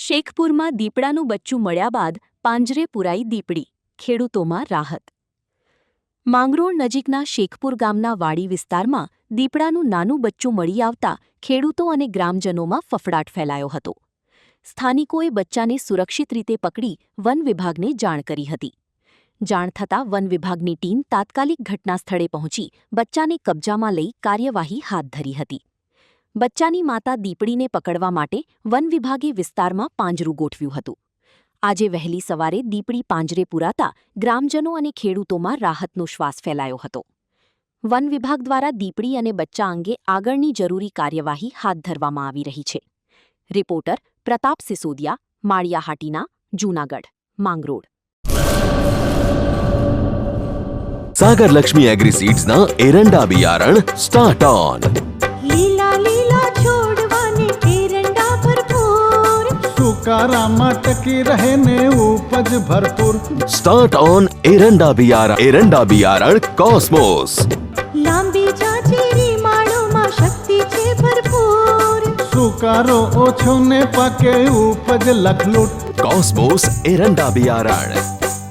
શેખપુરમાં દીપડાનું બચ્ચું મળ્યા બાદ પાંજરે પુરાઈ દીપડી, ખેડૂતોમાં રાહત. માંગરોળ નજીકના શેખપુર ગામના વાડી વિસ્તારમાં દીપડાનું નાનું બચ્ચું મળી આવતા ખેડૂતો અને ગ્રામજનોમાં ફફડાટ ફેલાયો હતો. સ્થાનિકોએ બચ્ચાને સુરક્ષિત રીતે પકડી વન વિભાગને જાણ કરી હતી. જાણ થતાં વન વિભાગની ટીમ તાત્કાલિક ઘટના સ્થળે પહોંચી બચ્ચાને કબજામાં લઈ કાર્યવાહી હાથ ધરી હતી. બચ્ચાની માતા દીપડીને પકડવા માટે વન વિભાગે વિસ્તારમાં પાંજરું ગોઠવ્યું હતું. આજે વહેલી સવારે દીપડી પાંજરે પૂરાતા ગ્રામજનો અને ખેડૂતોમાં રાહતનો શ્વાસ ફેલાયો હતો. વન વિભાગ દ્વારા દીપડી અને બચ્ચા અંગે આગળની જરૂરી કાર્યવાહી હાથ ધરવામાં આવી રહી છે. રિપોર્ટર પ્રતાપ સિસોદિયા, માળિયાહાટીના, જૂનાગઢ, માંગરોળ. सागर लक्ष्मी एग्रीसीड्स ना एरंडा बियारण स्टार्ट ऑन. લીલા લીલા છોડવાને એરંડા ભરપૂર, સુકારામાં ટકી રહે ને ઉપજ ભરપૂર. स्टार्ट ऑन एरंडा बियारण कॉस्मोस. લાંબી જાચેરી માળોમાં શક્તિ છે ભરપૂર. સુકારો ઓછો ને પાકે ઉપજ લખલૂટ. कॉस्मोस एरंडा बियारण